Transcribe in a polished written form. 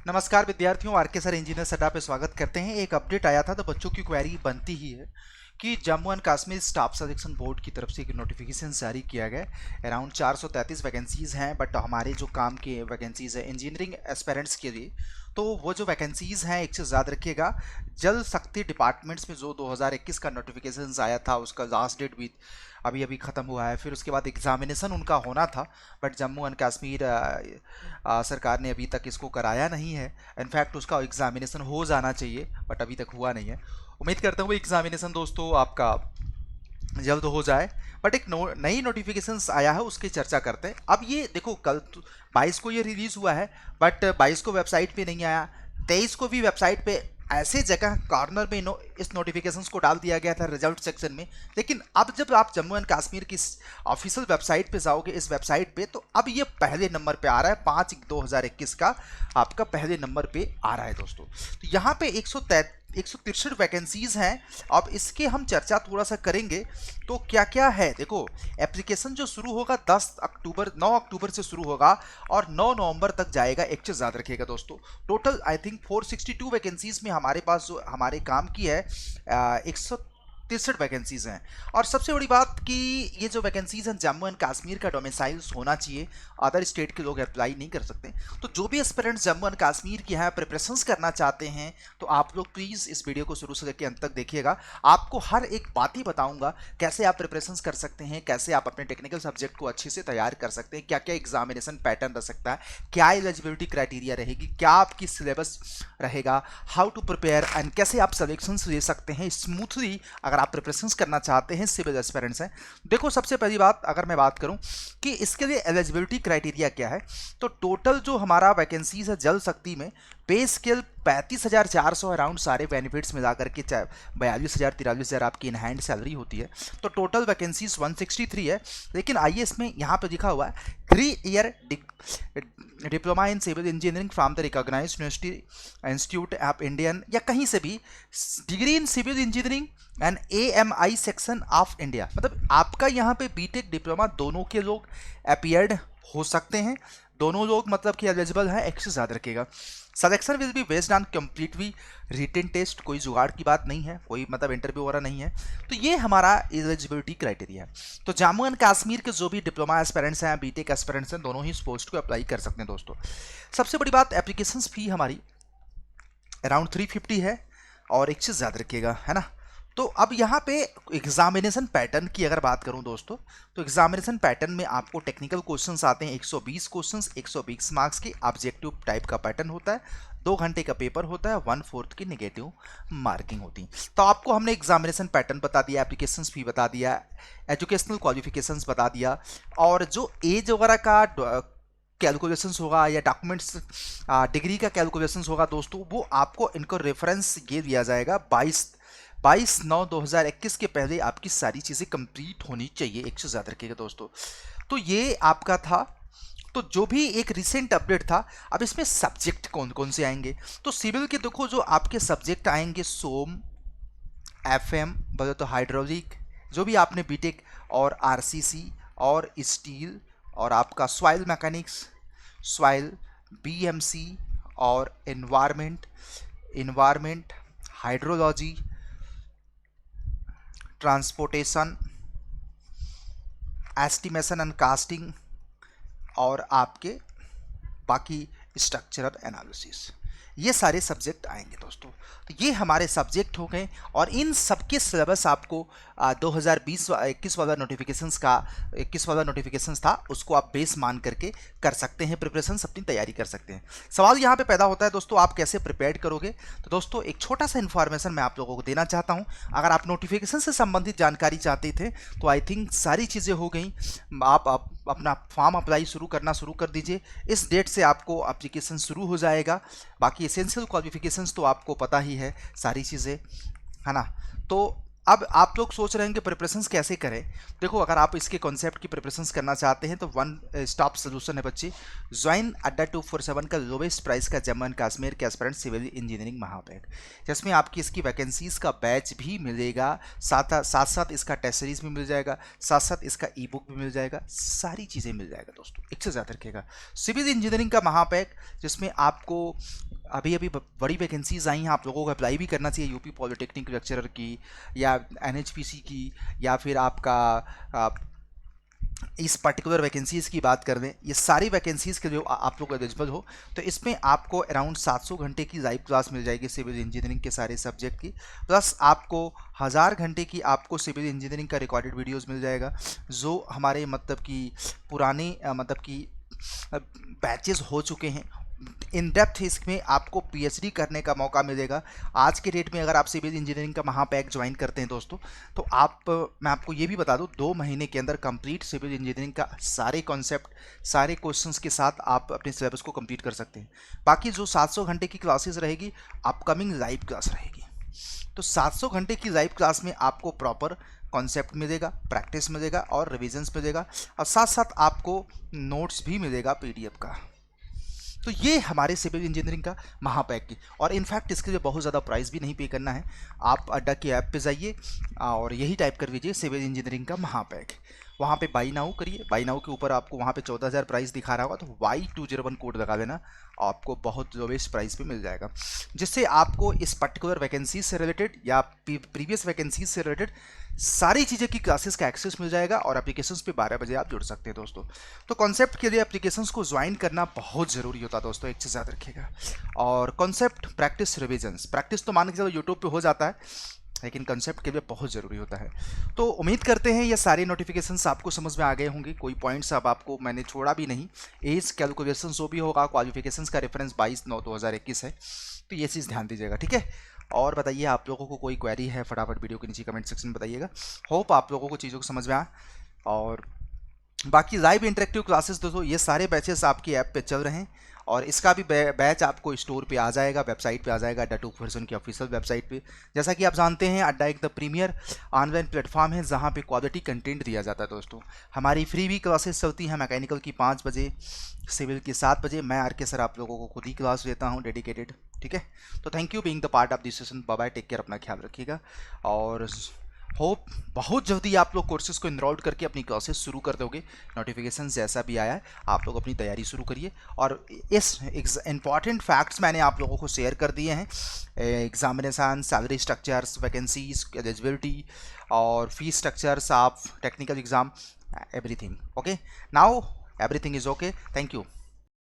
नमस्कार विद्यार्थियों, R K sir engineer अड्डा पे स्वागत करते हैं। एक अपडेट आया था तो बच्चों की क्वेरी बनती ही है कि Jammu and Kashmir staff selection board की तरफ से एक नोटिफिकेशन जारी किया गया। अराउंड 433 वैकेंसीज हैं, बट हमारे जो काम के वैकेंसीज है इंजीनियरिंग एस्पिरेंट्स के लिए, तो वो जो वैकेंसीज हैं एक चीज़ याद रखिएगा, जल शक्ति डिपार्टमेंट्स में जो 2021 का नोटिफिकेशन आया था उसका लास्ट डेट भी अभी अभी ख़त्म हुआ है। फिर उसके बाद एग्जामिनेशन उनका होना था, बट जम्मू एंड कश्मीर सरकार ने अभी तक इसको कराया नहीं है। इनफैक्ट उसका एग्जामिनेशन हो जाना चाहिए, बट अभी तक हुआ नहीं है। उम्मीद करता हूँ एग्जामिनेशन दोस्तों आपका जल्द हो जाए। बट एक नई नोटिफिकेशन आया है, उसकी चर्चा करते हैं। अब ये देखो, कल 22 को ये रिलीज हुआ है, बट 22 को वेबसाइट पे नहीं आया। 23 को भी वेबसाइट पे ऐसे जगह कॉर्नर में इस नोटिफिकेशंस को डाल दिया गया था रिजल्ट सेक्शन में। लेकिन अब जब आप जम्मू एंड कश्मीर की ऑफिशियल वेबसाइट पे जाओगे, इस वेबसाइट पे, तो अब ये पहले नंबर पे आ रहा है। 5/2021 का आपका पहले नंबर पे आ रहा है दोस्तों। तो यहाँ पे 163 वैकेंसीज हैं। अब इसके हम चर्चा थोड़ा सा करेंगे। तो क्या क्या है, देखो, एप्लीकेशन जो शुरू होगा 9 अक्टूबर से शुरू होगा और 9 नवंबर तक जाएगा। एक चीज याद रखिएगा दोस्तों, टोटल आई थिंक 462 वैकेंसीज में हमारे पास जो हमारे काम की है 163 वैकेंसीज हैं। और सबसे बड़ी बात कि ये जो वैकेंसीज हैं जम्मू एंड कश्मीर का डोमिसाइल्स होना चाहिए, अदर स्टेट के लोग अप्लाई नहीं कर सकते। तो जो भी एस्पिरेंट्स जम्मू एंड कश्मीर की यहाँ प्रिपरेशंस करना चाहते हैं, तो आप लोग प्लीज़ इस वीडियो को शुरू से लेकर अंत तक देखिएगा। आपको हर एक बात ही बताऊंगा, कैसे आप प्रिपरेशंस कर सकते हैं, कैसे आप अपने टेक्निकल सब्जेक्ट को अच्छे से तैयार कर सकते हैं, क्या क्या एग्जामिनेशन पैटर्न रह सकता है, क्या एलिजिबिलिटी क्राइटेरिया रहेगी, क्या आपकी सिलेबस रहेगा, हाउ टू प्रिपेयर एंड कैसे आप सलेक्शंस ले सकते हैं स्मूथली अगर आप प्रिपरेशंस करना चाहते हैं, सिविल एस्पिरेंट्स हैं। देखो, सबसे पहली बात अगर मैं बात करूं कि इसके लिए एलिजिबिलिटी क्राइटेरिया क्या है, तो टोटल जो हमारा वैकेंसीज है जल शक्ति में, पे स्केल 35,400 अराउंड सारे बेनिफिट्स मिला करके 42,000 43,000 आपकी इन हैंड सैलरी होती है। तो टोटल वैकेंसीज 163 है। लेकिन आइए इसमें यहाँ पे लिखा हुआ है 3 year diploma in civil engineering from the recognised university institute of Indian, या कहीं से भी degree in civil engineering and AMI section of India. मतलब आपका यहाँ पे बीटेक डिप्लोमा दोनों के लोग अपीयर्ड हो सकते हैं, दोनों लोग मतलब कि एलिजिबल है। एक्सेस याद रखिएगा। Selection will be based on completely written test, कोई जुगाड़ की बात नहीं है, कोई मतलब इंटरव्यू वगैरह नहीं है। तो ये हमारा एलिजिबिलिटी क्राइटेरिया है। तो जम्मू एंड कश्मीर के जो भी डिप्लोमा एस्पिरेंट्स हैं, बीटेक एस्पिरेंट्स हैं, दोनों ही इस पोस्ट को अप्लाई कर सकते हैं दोस्तों। सबसे बड़ी बात, एप्लीकेशन फी हमारी अराउंड 350 है। और एक चीज़ याद रखिएगा, है ना। तो अब यहाँ पे एग्जामिनेशन पैटर्न की अगर बात करूँ दोस्तों, तो एग्जामिनेशन पैटर्न में आपको टेक्निकल क्वेश्चंस आते हैं 120 क्वेश्चंस, 120 मार्क्स की ऑब्जेक्टिव टाइप का पैटर्न होता है। 2 घंटे का पेपर होता है, 1/4 की नेगेटिव मार्किंग होती है। तो आपको हमने एग्जामिनेशन पैटर्न बता दिया, एप्लीकेशन फी बता दिया, एजुकेशनल क्वालिफिकेशंस बता दिया, और जो एज वगैरह का कैलकुलेशंस होगा या डॉक्यूमेंट्स डिग्री का कैलकुलेशंस होगा दोस्तों, वो आपको इनको रेफरेंस ये दिया जाएगा 22/9/2021 के पहले आपकी सारी चीज़ें कंप्लीट होनी चाहिए। एक चीज़ याद रखिएगा दोस्तों। तो ये आपका था, तो जो भी एक रिसेंट अपडेट था। अब इसमें सब्जेक्ट कौन कौन से आएंगे, तो सिविल के देखो जो आपके सब्जेक्ट आएंगे, सोम, FM बोले तो हाइड्रोलिक, जो भी आपने बीटेक और RCC और स्टील, और आपका सॉइल मैकेनिक्स, सॉइल, BMC और environment, hydrology, transportation, estimation and casting, और आपके बाकी स्ट्रक्चरल एनालिसिस, ये सारे सब्जेक्ट आएंगे दोस्तों। तो ये हमारे सब्जेक्ट हो गए, और इन सबके सिलेबस आपको 2020-21 वाला नोटिफिकेशंस था, उसको आप बेस मान करके कर सकते हैं, प्रिपरेशन अपनी तैयारी कर सकते हैं। सवाल यहाँ पे पैदा होता है दोस्तों, आप कैसे प्रिपेयर करोगे। तो दोस्तों एक छोटा सा इन्फॉर्मेशन मैं आप लोगों को देना चाहता हूँ। अगर आप नोटिफिकेशन से संबंधित जानकारी चाहते थे, तो आई थिंक सारी चीज़ें हो गई। आप अपना फॉर्म अप्लाई शुरू कर दीजिए। इस डेट से आपको एप्लीकेशन शुरू हो जाएगा। बाकी एसेंशियल क्वालिफिकेशंस तो आपको पता ही है, सारी चीज़ें, है ना। तो अब आप लोग सोच रहे हैं कि प्रिपरेशंस कैसे करें। देखो, अगर आप इसके कॉन्सेप्ट की प्रिपरेशंस करना चाहते हैं, तो वन स्टॉप सोल्यूशन है बच्चे। ज्वाइन अड्डा 247 का लोवेस्ट प्राइस का जम्मू एंड कश्मीर के एस्पिरेंट सिविल इंजीनियरिंग महापैक, जिसमें आपकी इसकी वैकेंसीज का बैच भी मिलेगा, साथ साथ इसका टेस्ट सीरीज भी मिल जाएगा, साथ साथ इसका ई बुक भी मिल जाएगा, सारी चीज़ें मिल जाएगा दोस्तों। एक से ज़्यादा रखिएगा, सिविल इंजीनियरिंग का महापैक, जिसमें आपको अभी अभी बड़ी वैकेंसीज आई हैं, आप लोगों को अप्लाई भी करना चाहिए। यूपी पॉलिटेक्निक लेक्चरर की या एनएचपीसी की, या फिर आपका इस पर्टिकुलर वैकेंसीज़ की बात कर दें, ये सारी वैकेंसीज़ के जो आप लोग एलिजिबल हो, तो इसमें आपको अराउंड 700 घंटे की लाइव क्लास मिल जाएगी सिविल इंजीनियरिंग के सारे सब्जेक्ट की, प्लस आपको 1000 घंटे की आपको सिविल इंजीनियरिंग का रिकॉर्डेड वीडियोस मिल जाएगा, जो हमारे मतलब कि पुराने मतलब कि बैचेस हो चुके हैं। इन डेप्थ इसमें आपको पीएचडी करने का मौका मिलेगा। आज के डेट में अगर आप सिविल इंजीनियरिंग का महापैक ज्वाइन करते हैं दोस्तों, तो मैं आपको ये भी बता दूं, 2 महीने के अंदर कंप्लीट सिविल इंजीनियरिंग का सारे कॉन्सेप्ट, सारे क्वेश्चंस के साथ आप अपने सिलेबस को कंप्लीट कर सकते हैं। बाकी जो 700 घंटे की क्लासेस रहेगी, अपकमिंग लाइव क्लास रहेगी। तो 700 घंटे की लाइव क्लास में आपको प्रॉपर कॉन्सेप्ट मिलेगा, प्रैक्टिस मिलेगा और रिविजन्स मिलेगा, और साथ साथ आपको नोट्स भी मिलेगा पीडीएफ का। तो ये हमारे सिविल इंजीनियरिंग का महापैक की, और इनफैक्ट इसके लिए बहुत ज़्यादा प्राइस भी नहीं पे करना है। आप अड्डा की ऐप पे जाइए और यही टाइप कर दीजिए सिविल इंजीनियरिंग का महापैक, वहाँ पे बाई नाउ करिए। बाई नाउ के ऊपर आपको वहाँ पे 14,000 प्राइस दिखा रहा होगा, तो Y201 कोड लगा देना, आपको बहुत लोवेस्ट प्राइस पे मिल जाएगा, जिससे आपको इस पर्टिकुलर वैकेंसी से रिलेटेड या प्रीवियस वैकेंसीज से रिलेटेड सारी चीज़ें की क्लासेस का एक्सेस मिल जाएगा, और एप्लीकेशंस पे 12 बजे आप जुड़ सकते हैं दोस्तों। तो कॉन्सेप्ट के लिए एप्लीकेशंस को ज्वाइन करना बहुत ज़रूरी होता है दोस्तों, एक चीज़ याद रखिएगा। और कॉन्सेप्ट, प्रैक्टिस, रिविजन्स, प्रैक्टिस तो मान के चलो यूट्यूब पे हो जाता है, लेकिन कंसेप्ट के लिए बहुत ज़रूरी होता है। तो उम्मीद करते हैं ये सारे नोटिफिकेशंस आपको समझ में आ गए होंगे, कोई पॉइंट्स अब आपको मैंने छोड़ा भी नहीं। एज कैलकुलेशन जो भी होगा, क्वालिफिकेशंस का रेफरेंस 22/9/2021 है, तो ये चीज़ ध्यान दीजिएगा, ठीक है। और बताइए, आप लोगों को कोई क्वेरी है, फटाफट वीडियो के नीचे कमेंट सेक्शन में बताइएगा। होप आप लोगों को चीज़ों को समझ में आए। और बाकी लाइव इंटरेक्टिव क्लासेस दोस्तों, ये सारे बैचेस आपकी ऐप पे चल रहे हैं, और इसका भी बैच आपको स्टोर पे आ जाएगा, वेबसाइट पे आ जाएगा, अड्डा 2 वर्जन की ऑफिशियल वेबसाइट पे। जैसा कि आप जानते हैं, अड्डा एक द प्रीमियर ऑनलाइन प्लेटफॉर्म है जहाँ पे क्वालिटी कंटेंट दिया जाता है दोस्तों। हमारी फ्री भी क्लासेस चलती हैं, मैकेनिकल की 5 बजे, सिविल की 7 बजे। मैं आर के सर आप लोगों को खुद ही क्लास देता हूँ डेडिकेटेड, ठीक है। तो thank you being the part of this session. Bye bye, take care, अपना ख्याल रखिएगा, और होप बहुत जल्दी आप लोग कोर्सेज को इनरोल करके अपनी क्लासेस शुरू कर दोगे। नोटिफिकेशन जैसा भी आया है, आप लोग अपनी तैयारी शुरू करिए। और इस इंपॉर्टेंट फैक्ट्स मैंने आप लोगों को शेयर कर दिए हैं, examination, salary structures, vacancies, eligibility और fees structures of technical exam, everything okay. Now everything is okay, thank you.